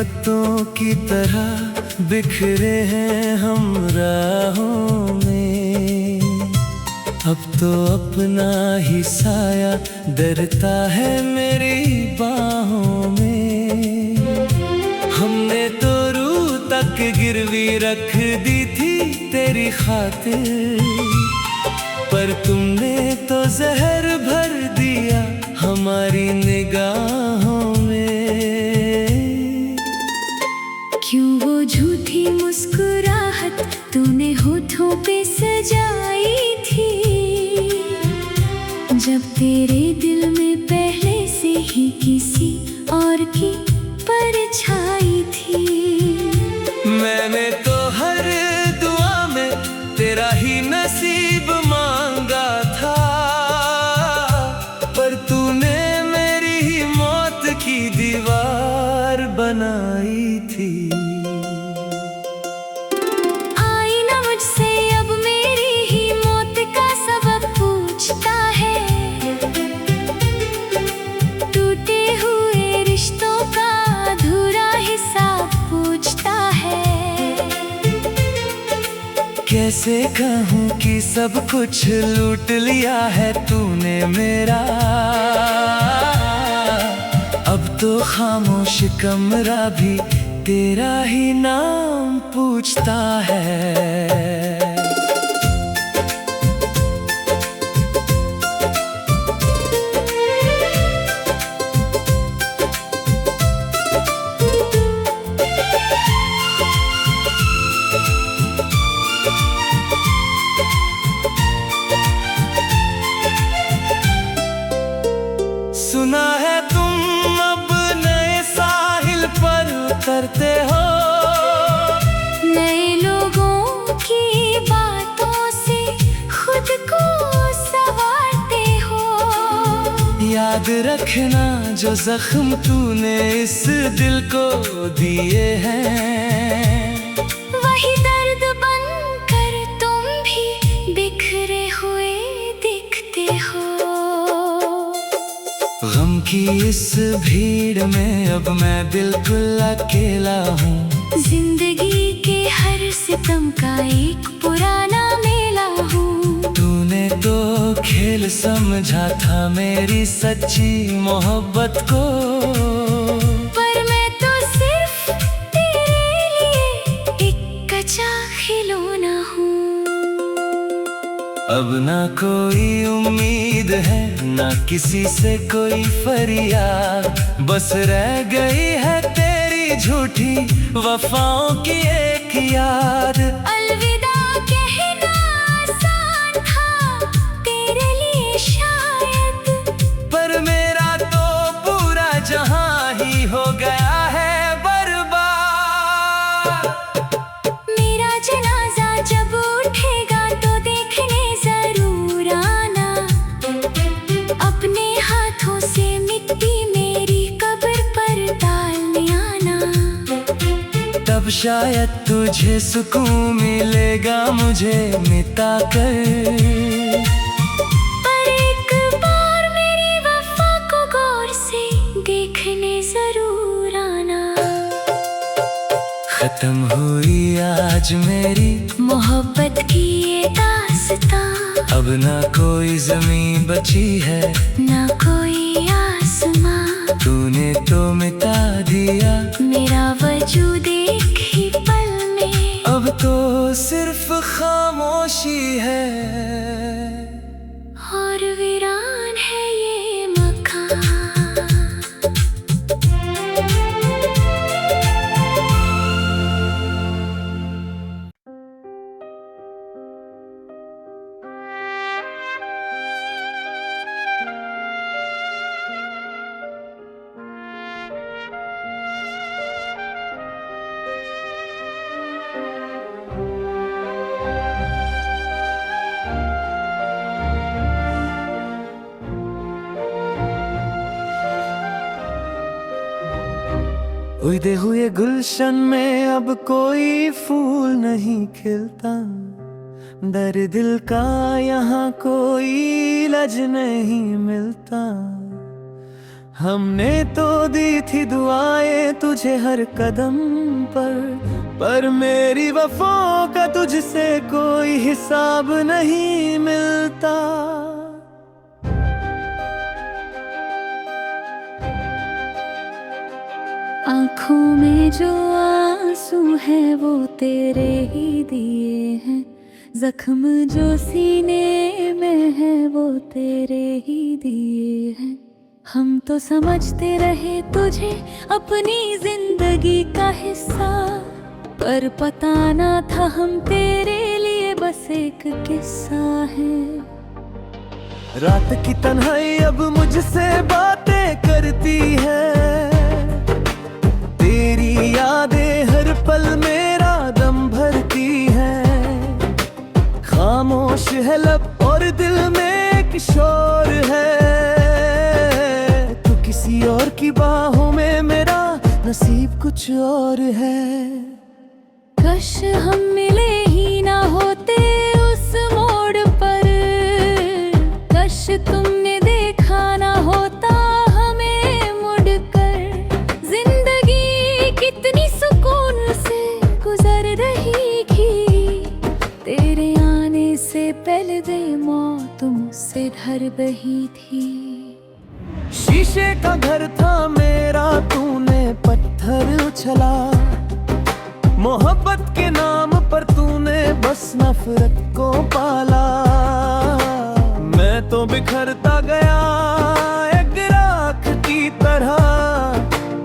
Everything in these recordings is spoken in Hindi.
पत्तों की तरह बिखरे हैं हम राहों में। अब तो अपना ही साया डरता है मेरी बाहों में। हमने तो रूह तक गिरवी रख दी थी तेरी खातिर, पर तुमने तो जहर भर दिया हमारी निगाहों में। क्यों वो झूठी मुस्कुराहट तूने होठों पे सजाई थी, जब तेरे दिल में पहले से ही किसी और की परछाई थी। मैंने तो हर दुआ में तेरा ही नसीब मांगा था, पर तूने मेरी ही मौत की दीवार बनाई थी। आईना मुझसे अब मेरी ही मौत का सबब पूछता है, टूटे हुए रिश्तों का अधूरा हिसाब पूछता है। कैसे कहूँ कि सब कुछ लूट लिया है तूने मेरा, अब तो खामोश कमरा भी तेरा ही नाम पूछता है। सुना है तुम अब नए साहिल पर उतरते हो, नए लोगों की बातों से खुद को संवारते हो। याद रखना जो जख्म तूने इस दिल को दिए हैं, वही दर्द बनकर तुम भी बिखरे हुए दिखते हो। गम की इस भीड़ में अब मैं बिल्कुल अकेला हूँ। जिंदगी के हर सितम का एक पुराना मेला हूँ। तूने तो खेल समझा था मेरी सच्ची मोहब्बत को, पर मैं तो सिर्फ तेरे लिए एक कच्चा खिलौना हूँ। अब ना कोई उम्मीद है ना किसी से कोई फरियाद, बस रह गई है तेरी झूठी वफाओं की एक याद। अलविदा कहना आसान था तेरे लिए शायद, पर मेरा तो पूरा जहां ही हो गया है बर्बाद। मेरा जनाजा जब उठेगा तो देखने जरूर आना, अपने हाथों से मिट्टी मेरी कब्र पर डालने आना। तब शायद तुझे सुकून मिलेगा मुझे मिटा कर, पर एक बार मेरी वफा को गौर से देखने जरूर आना। खत्म हुई आज मेरी मोहब्बत की ये दास्तां, अब ना कोई जमीन बची है ना कोई आसमां। तूने तो मिटा दिया मेरा वजूद एक ही पल में, अब तो सिर्फ खामोशी है और वीरान है ये मकान। उड़े हुए गुलशन में अब कोई फूल नहीं खिलता, दर दिल का यहाँ कोई इलाज नहीं मिलता। हमने तो दी थी दुआएं तुझे हर कदम पर मेरी वफाओं का तुझसे कोई हिसाब नहीं मिलता। आँखों में जो आंसू है वो तेरे ही दिए हैं, जख्म जो सीने में है वो तेरे ही दिए हैं। हम तो समझते रहे तुझे अपनी जिंदगी का हिस्सा, पर पता ना था हम तेरे लिए बस एक किस्सा है। रात की तन्हाई अब मुझसे बातें करती है, तेरी यादें हर पल मेरा दम भरती है। खामोश है लब और दिल में एक शोर है, तू किसी और की बाहों में, मेरा नसीब कुछ और है। काश हम मिले ही ना होते उस मोड़ पर, काश तुमने देखा ना होता हमें मुड़कर। जिंदगी कितनी सुकून से गुजर रही थी, तेरे आने से पहले दे मौत मुझसे ढर बही थी। शीशे का घर था मेरा, तूने पत्थर उछला। मोहब्बत के नाम पर तूने बस नफरत को पाला। मैं तो बिखरता गया एक राख की तरह,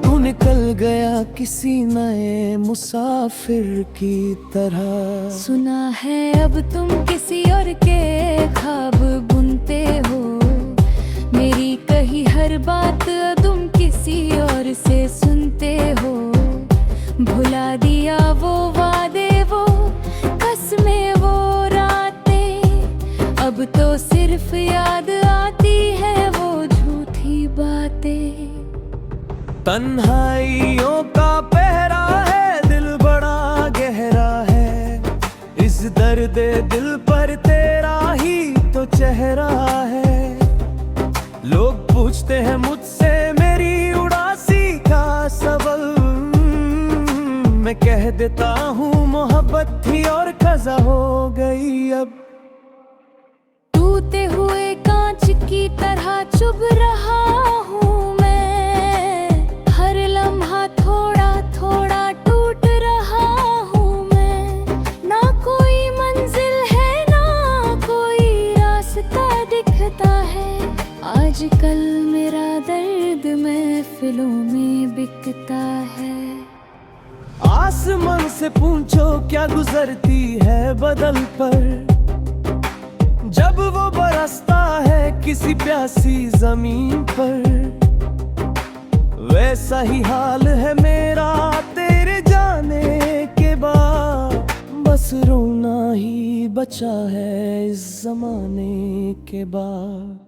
तू निकल गया किसी नए मुसाफिर की तरह। सुना है अब तुम किसी और के ख्वाब बुनते हो, मेरी कही हर बात तुम किसी और से सुनते हो। भुला दिया वो वादे, वो कसमें, वो रातें, अब तो सिर्फ याद आती है वो झूठी बातें। तन्हाइयों का पहरा है, दिल बड़ा गहरा है, इस दर्द दिल पर तेरा ही तो चेहरा है। लोग पूछते हैं मुझसे मेरी उदासी का सबब, मैं कह देता हूँ मोहब्बत थी और कज़ा हो गई अब। टूटे हुए कांच की तरह चुभ रहा हूँ मैं, हर लम्हा थोड़ा थोड़ा टूट रहा हूँ मैं। ना कोई मंजिल है ना कोई रास्ता दिखता है, आजकल मेरा दर्द महफिलों में बिकता है। आसमान से पूछो क्या गुजरती है बदल पर, जब वो बरसता है किसी प्यासी जमीन पर। वैसा ही हाल है मेरा तेरे जाने के बाद, बस रोना ही बचा है इस जमाने के बाद।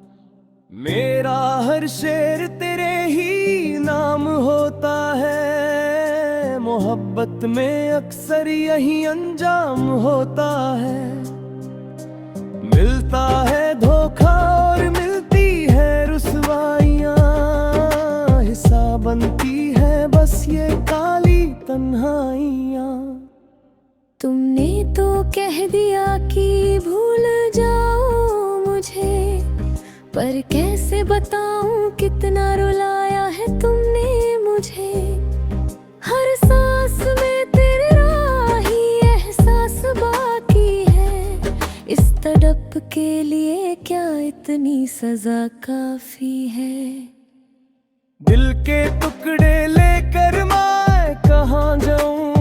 मेरा हर शेर तेरे ही नाम होता है, मोहब्बत में अक्सर यही अंजाम होता है। मिलता है धोखा और मिलती है रुसवाइयाँ, हिसाब बनती है बस ये काली तन्हाइयाँ। तुमने तो कह दिया कि भूल जाओ मुझे, पर कैसे बताऊं कितना रुलाया है तुमने मुझे। हर सांस में तेरा ही एहसास बाकी है, इस तड़प के लिए क्या इतनी सजा काफी है। दिल के टुकड़े लेकर मैं कहाँ जाऊं,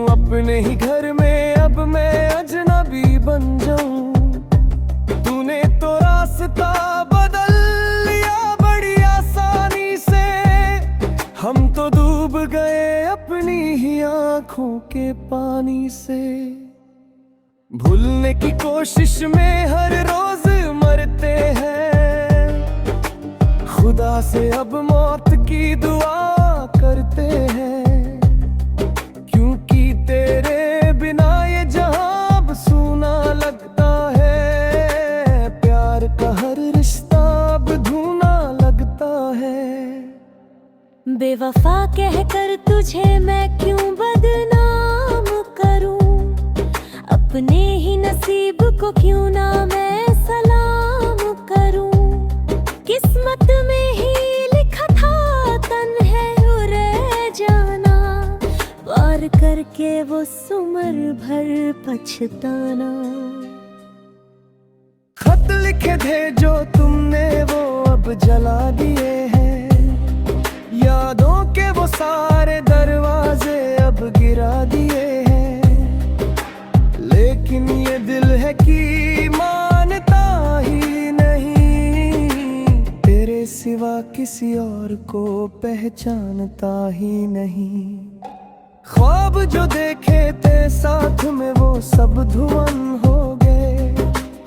अपने ही घर में अब मैं अजनबी बन जाऊं। तूने तो रास्ता बदल लिया बड़ी आसानी से, हम तो डूब गए अपनी ही आंखों के पानी से। भूलने की कोशिश में हर रोज मरते हैं, खुदा से अब मौत की दुआ करते हैं। क्योंकि तेरे बिना ये जहां अब सूना लगता है, प्यार का हर रिश्ता अब धूना लगता बेवफा कहकर तुझे मैं क्यों बदनाम करूं, अपने ही नसीब को क्यों ना मैं सलाम करूं। किस्मत में ही लिखा था तन्हे रह जाना, पार करके वो सुमर भर पछताना। खत लिखे थे जो तुमने वो अब जला दिए हैं, यादों के वो सारे दरवाजे अब गिरा दिए हैं। लेकिन ये दिल है कि मानता ही नहीं, तेरे सिवा किसी और को पहचानता ही नहीं। ख्वाब जो देखे थे साथ में वो सब धुआं हो गए,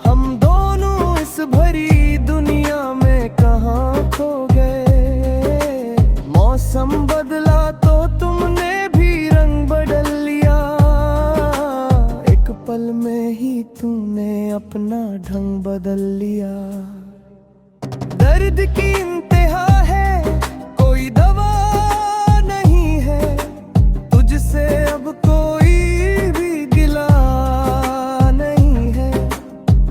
हम दोनों इस भरी दुनिया में कहाँ खो गए। मौसम बदला तो तुमने भी रंग बदल लिया, एक पल में ही तूने अपना ढंग बदल लिया। दर्द की इंतहा है, कोई दवा नहीं है, तुझसे अब कोई भी गिला नहीं है।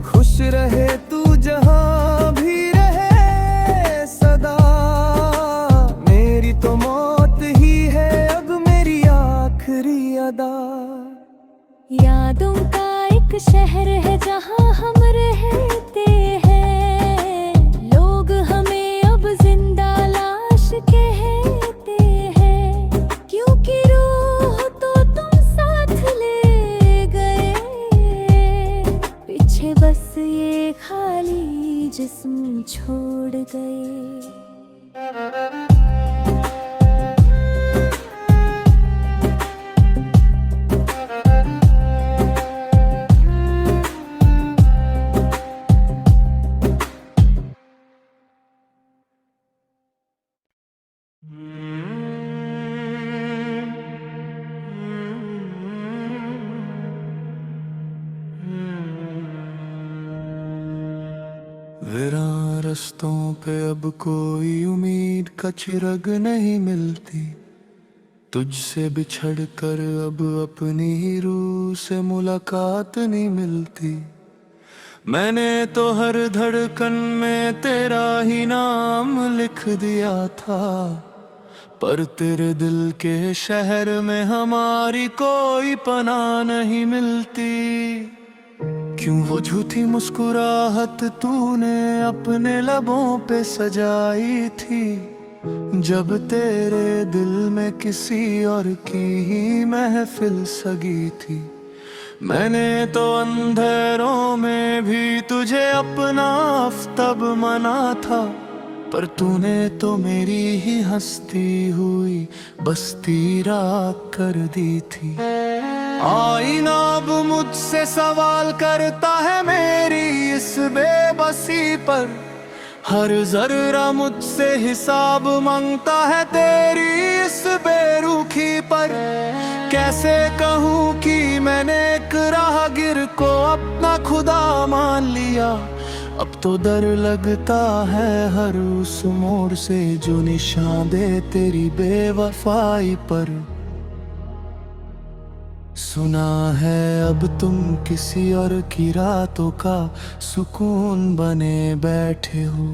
खुश रहे तू जहां भी रहे सदा, मेरी तो मौत ही है अब मेरी आखिरी अदा। यादों का एक शहर है जहां हम रहते हैं, लोग हमें अब जिंदा लाश कहते हैं। क्योंकि रूह तो तुम साथ ले गए, पीछे बस ये खाली जिस्म छोड़ गए। वीरान रस्तों पे अब कोई उम्मीद का चिरग नहीं मिलती, तुझसे बिछड़ कर अब अपनी ही रूह से मुलाकात नहीं मिलती। मैंने तो हर धड़कन में तेरा ही नाम लिख दिया था, पर तेरे दिल के शहर में हमारी कोई पनाह नहीं मिलती। क्यों वो झूठी मुस्कुराहट तूने अपने लबों पे सजाई थी, जब तेरे दिल में किसी और की ही महफिल सगी थी। मैंने तो अंधेरों में भी तुझे अपना आफ़ताब माना था, पर तूने तो मेरी ही हंसती हुई बस्ती राख कर दी थी। आईना अब मुझसे सवाल करता है मेरी इस बेबसी पर, हर जर्रा मुझसे हिसाब मांगता है तेरी इस बेरुखी पर। कैसे कहूँ कि मैंने एक राहगीर को अपना खुदा मान लिया, अब तो डर लगता है हर उस मोड़ से जो निशान दे तेरी बेवफाई पर। सुना है अब तुम किसी और की रातों का सुकून बने बैठे हो,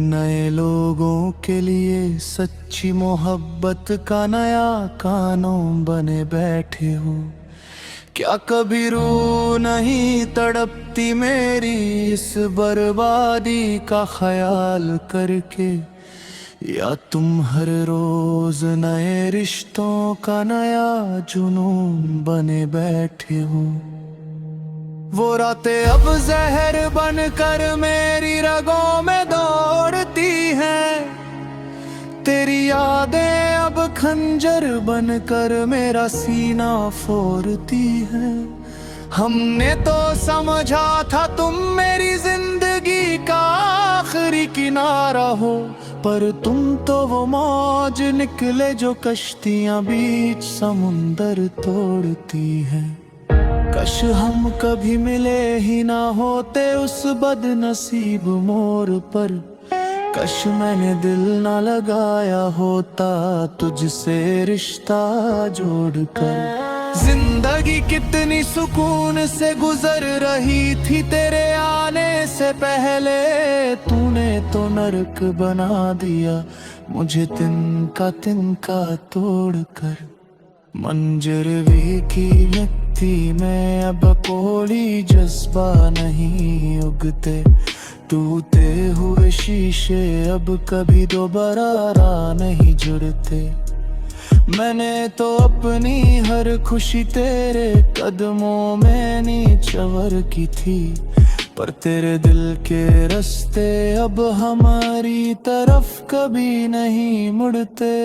नए लोगों के लिए सच्ची मोहब्बत का नया कानून बने बैठे हो। क्या कभी रूह नहीं तड़पती मेरी इस बर्बादी का ख्याल करके, या तुम हर रोज नए रिश्तों का नया जुनून बने बैठे हो। वो रातें अब जहर बनकर मेरी रगों में दौड़ती हैं, तेरी यादें अब खंजर बनकर मेरा सीना फोड़ती हैं। हमने तो समझा था तुम मेरी जिंदगी का आखिरी किनारा हो, पर तुम तो वो मौज निकले जो कश्तियां बीच समुंदर तोड़ती हैं। काश हम कभी मिले ही ना होते उस बदनसीब मोड़ पर, कश मैंने दिल ना लगाया होता तुझसे रिश्ता जोड़कर। जिंदगी कितनी सुकून से गुजर रही थी तेरे आने से पहले, तूने तो नरक बना दिया मुझे तिनका तोड़कर। मंजरवी की मिट्टी में अब कोई जज्बा नहीं उगते, टूटे हुए शीशे अब कभी दोबारा नहीं जुड़ते। मैंने तो अपनी हर खुशी तेरे कदमों में नीचवर की थी, पर तेरे दिल के रास्ते अब हमारी तरफ कभी नहीं मुड़ते।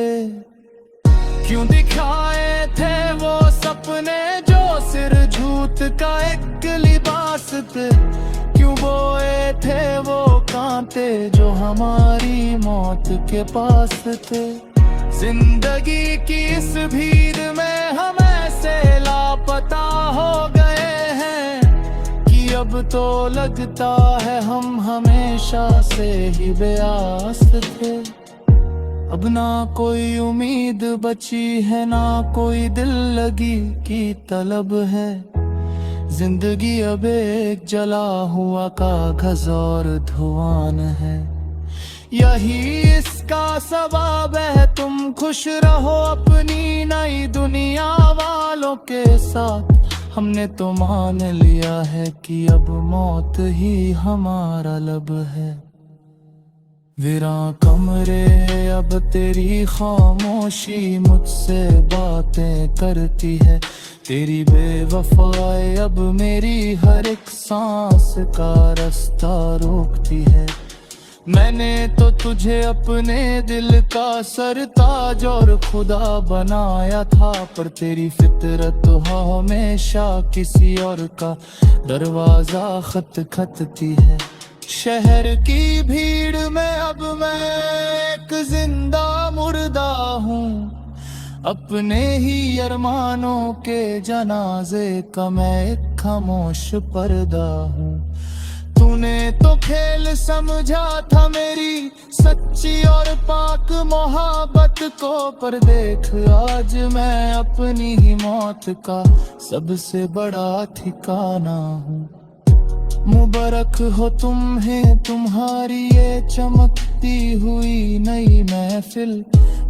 क्यों दिखाए थे वो सपने जो सिर झूठ का एक लिबास थे, क्यों बोए थे वो कांटे जो हमारी मौत के पास थे। जिंदगी की इस भीड़ में हम ऐसे लापता हो गए हैं कि अब तो लगता है हम हमेशा से ही बेआस थे। अब ना कोई उम्मीद बची है, ना कोई दिल लगी की तलब है। जिंदगी अब एक जला हुआ कागज और धुआं है। यही इसका सबब है, तुम खुश रहो अपनी नई दुनिया वालों के साथ। हमने तो मान लिया है कि अब मौत ही हमारा लब है। वीरां कमरे अब तेरी खामोशी मुझसे बातें करती है, तेरी बेवफाई अब मेरी हर एक सांस का रास्ता रोकती है। मैंने तो तुझे अपने दिल का सरताज और खुदा बनाया था, पर तेरी फितरत तो हमेशा किसी और का दरवाजा खटखटाती है। शहर की भीड़ में अब मैं एक जिंदा मुर्दा हूँ, अपने ही अरमानों के जनाजे का मैं एक खामोश पर्दा हूँ। तूने तो खेल समझा था मेरी सच्ची और पाक मोहब्बत को, पर देख आज मैं अपनी ही मौत का सबसे बड़ा ठिकाना हूँ। मुबारक हो तुम्हें तुम्हारी ये चमकती हुई नई महफिल,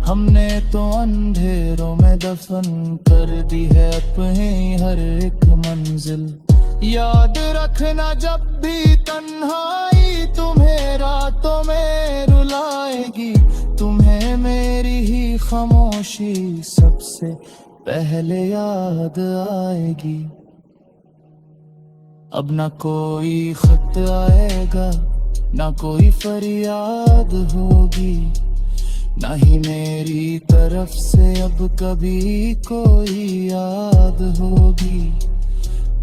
हमने तो अंधेरों में दफन कर दी है अपनी हर एक मंजिल। याद रखना जब भी तन्हाई तुम्हें रातों में रुलाएगी, तुम्हें मेरी ही खामोशी सबसे पहले याद आएगी। अब ना कोई खत आएगा, ना कोई फरियाद होगी, ना ही मेरी तरफ से अब कभी कोई याद होगी।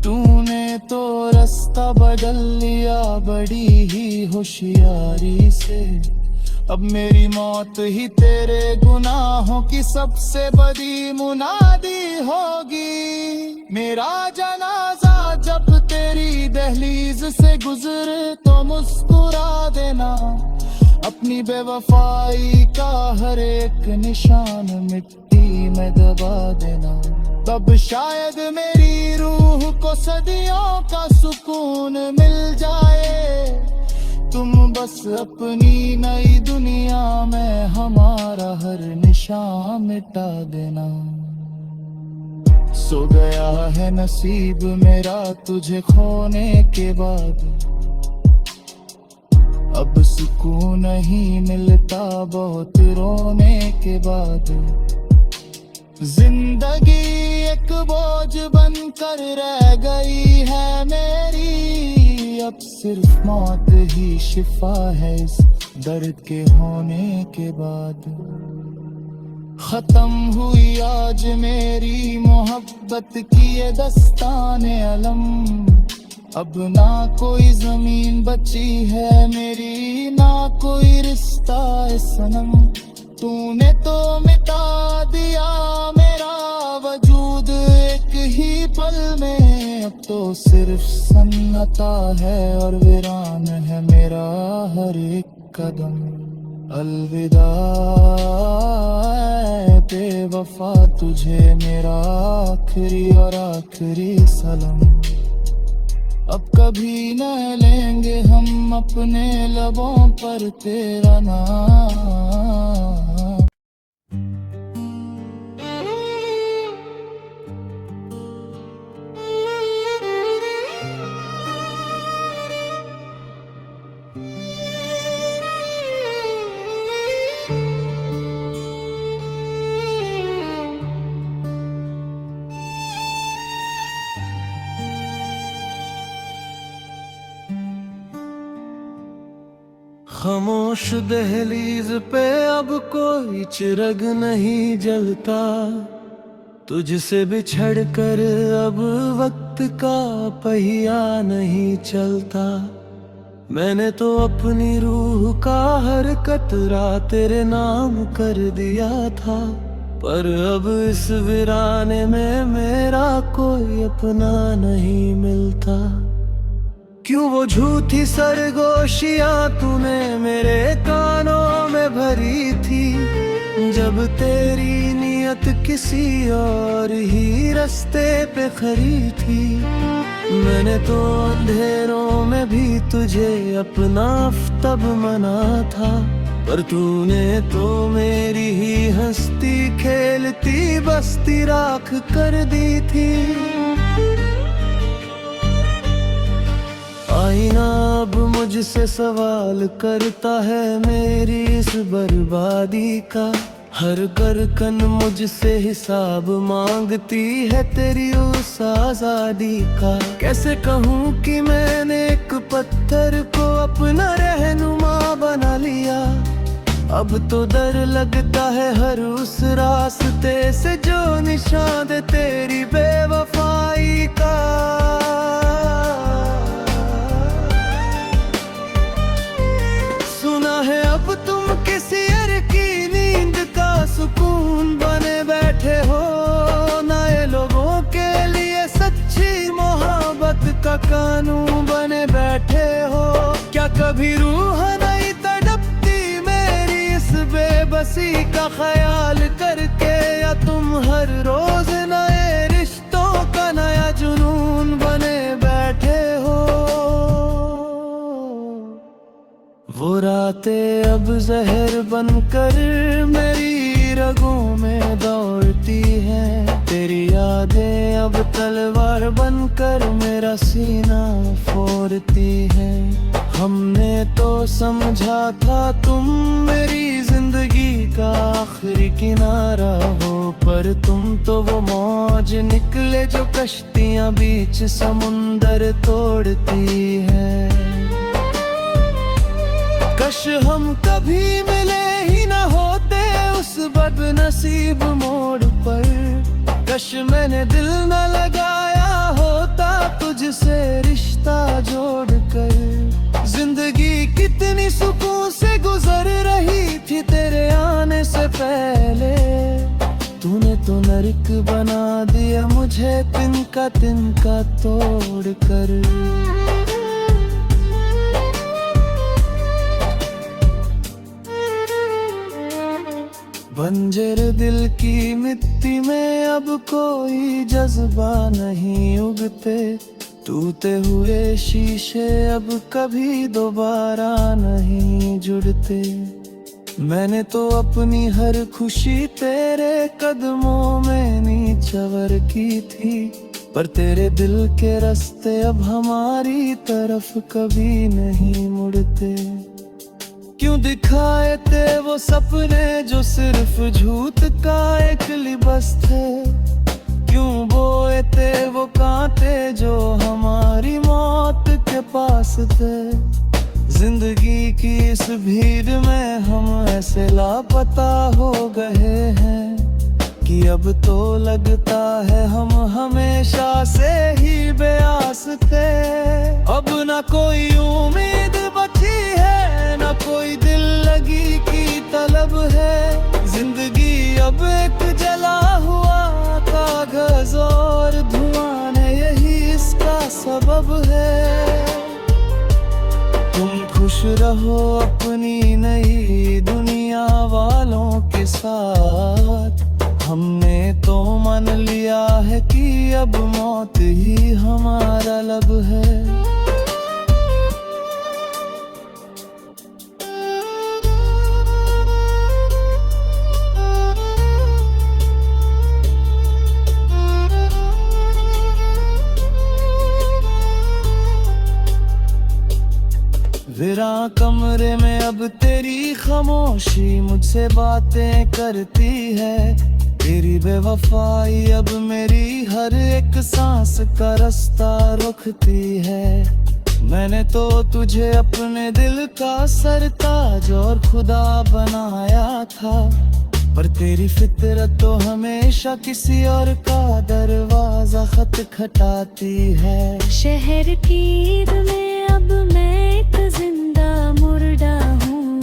तूने तो रास्ता बदल लिया बड़ी ही होशियारी से, अब मेरी मौत ही तेरे गुनाहों की सबसे बड़ी मुनादी होगी। मेरा जनाजा जब तेरी दहलीज से गुजरे तो मुस्कुरा देना, अपनी बेवफाई का हर एक निशान मिट्टी में दबा देना। तब शायद मेरी रूह को सदियों का सुकून मिल जाए, तुम बस अपनी नई दुनिया में हमारा हर निशान मिटा देना। सो गया है नसीब मेरा तुझे खोने के बाद, अब सुकून नहीं मिलता बहुत रोने के बाद। जिंदगी एक बोझ बनकर रह गई है मेरी, अब सिर्फ मौत ही शिफा है इस दर्द के होने के बाद। खत्म हुई आज मेरी मोहब्बत की ये दस्ताने अलम, अब ना कोई जमीन बची है मेरी, ना कोई रिश्ता है सनम। तूने तो मिटा दिया मेरा वजूद एक ही पल में, अब तो सिर्फ सन्नाटा है और वीरान है मेरा हर एक कदम। अलविदा बेवफा, तुझे मेरा आखिरी और आखिरी सलाम। अब कभी न लेंगे हम अपने लबों पर तेरा नाम। खामोश दहलीज पे अब कोई चिराग नहीं जलता, तुझसे बिछड़ कर अब वक्त का पहिया नहीं चलता। मैंने तो अपनी रूह का हर कतरा तेरे नाम कर दिया था, पर अब इस वीराने में मेरा कोई अपना नहीं मिलता। क्यों वो झूठी सरगोशियां तूने मेरे कानों में भरी थी, जब तेरी नियत किसी और ही रास्ते पे खड़ी थी। मैंने तो अंधेरों में भी तुझे अपना आफ्ताब माना था, पर तूने तो मेरी ही हंसती खेलती बस्ती राख कर दी थी। आईना अब मुझसे सवाल करता है मेरी इस बर्बादी का, हर करकन मुझसे हिसाब मांगती है तेरी उस आजादी का। कैसे कहूँ कि मैंने एक पत्थर को अपना रहनुमा बना लिया, अब तो डर लगता है हर उस रास्ते से जो निशान दे तेरी बेवफाई का। सुकून बने बैठे हो, नए लोगों के लिए सच्ची मोहब्बत का कानून बने बैठे हो। क्या कभी रूह नहीं तड़पती मेरी इस बेबसी का ख्याल करके, या तुम हर रोज नए रिश्तों का नया जुनून बने बैठे हो। वो रातें अब जहर बनकर मेरी रगों में दौड़ती है, तेरी यादें अब तलवार बनकर मेरा सीना फोड़ती है। हमने तो समझा था तुम मेरी जिंदगी का आखिरी किनारा हो, पर तुम तो वो मौज निकले जो कश्तियां बीच समुंदर तोड़ती है। काश हम कभी मिले ही न होते उस बदनसीब मोड़ पर, काश मैंने दिल न लगाया होता तुझसे रिश्ता जोड़कर। जिंदगी कितनी सुकून से गुजर रही थी तेरे आने से पहले, तूने तो नरक बना दिया मुझे तिनका तोड़ कर। बंजर दिल की मिट्टी में अब कोई जज्बा नहीं उगते, टूटे हुए शीशे अब कभी दोबारा नहीं जुड़ते। मैंने तो अपनी हर खुशी तेरे कदमों में नीचवर की थी, पर तेरे दिल के रास्ते अब हमारी तरफ कभी नहीं मुड़ते। क्यों दिखाए थे वो सपने जो सिर्फ झूठ का एक लिबास थे, क्यों बोए थे वो कांटे जो हमारी मौत के पास थे। जिंदगी की इस भीड़ में हम ऐसे लापता हो गए हैं कि अब तो लगता है हम हमेशा से ही बेआस थे। अब ना कोई उम्मीद बची है, ना कोई दिल लगी की तलब है। जिंदगी अब एक जला हुआ कागज और धुआं, यही इसका सबब है। तुम खुश रहो अपनी नई दुनिया वालों के साथ। हमने तो मान लिया है कि अब मौत ही हमारा लब है। वीरान कमरे में अब तेरी खामोशी मुझसे बातें करती है। तेरी बेवफाई अब मेरी हर एक सांस का रास्ता रोकती है। मैंने तो तुझे अपने दिल का सरताज और खुदा बनाया था, पर तेरी फितरत तो हमेशा किसी और का दरवाजा खटखटाती है। शहर की ईद में अब मैं एक जिंदा मुर्दा हूँ,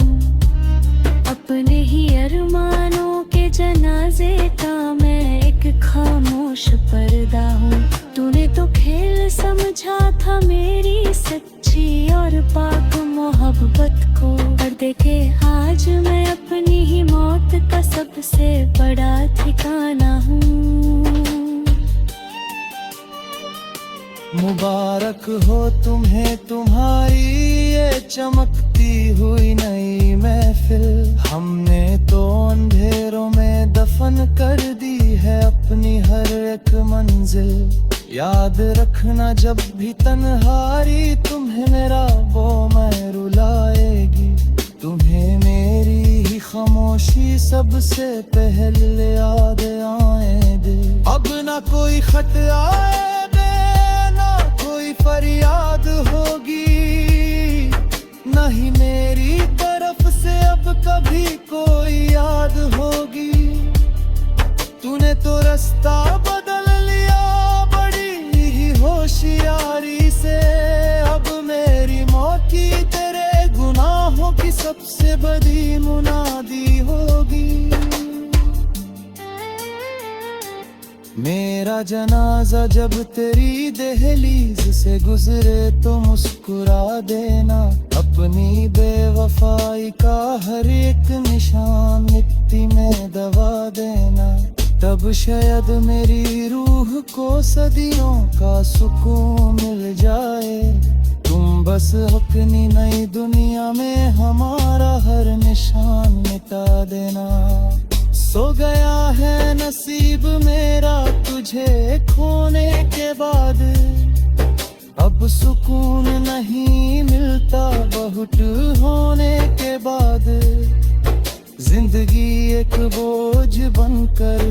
अपने ही अरमानों के जनाजे का मैं एक खामोश पर्दा हूँ। तूने तो खेल समझा था मेरी सच्ची और पाक मोहब्बत को, और देखे आज मैं अपनी ही मौत का सबसे बड़ा ठिकाना हूँ। मुबारक हो तुम्हें तुम्हारी ये चमकती हुई नई महफिल। हमने तो अंधेरों में दफन कर दी है अपनी हर एक मंजिल। याद रखना जब भी तन्हारी तुम्हें मेरा वो मैं रुलाएगी। तुम्हें मेरी ही खामोशी सबसे पहले याद आएगी। अब ना कोई खत आए कोई फरियाद होगी, नहीं मेरी तरफ से अब कभी कोई याद होगी। तूने तो रास्ता बदल लिया बड़ी ही होशियारी से। अब मेरी मौत की तेरे गुनाहों की सबसे बड़ी मुनादी होगी। मेरा जनाजा जब तेरी दहलीज से गुजरे तो मुस्कुरा देना। अपनी बेवफाई का हर एक निशान मिट्टी में दबा देना। तब शायद मेरी रूह को सदियों का सुकून मिल जाए। तुम बस अपनी नई दुनिया में हमारा हर निशान मिटा देना। सो गया है नसीब मेरा तुझे खोने के बाद, अब सुकून नहीं मिलता बहुत होने के बाद। जिंदगी एक बोझ बनकर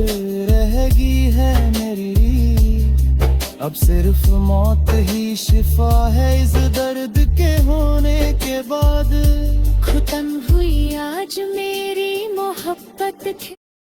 रहेगी है मेरी, अब सिर्फ मौत ही शिफा है इस दर्द के होने के बाद। खत्म हुई आज मेरी मोहब्बत।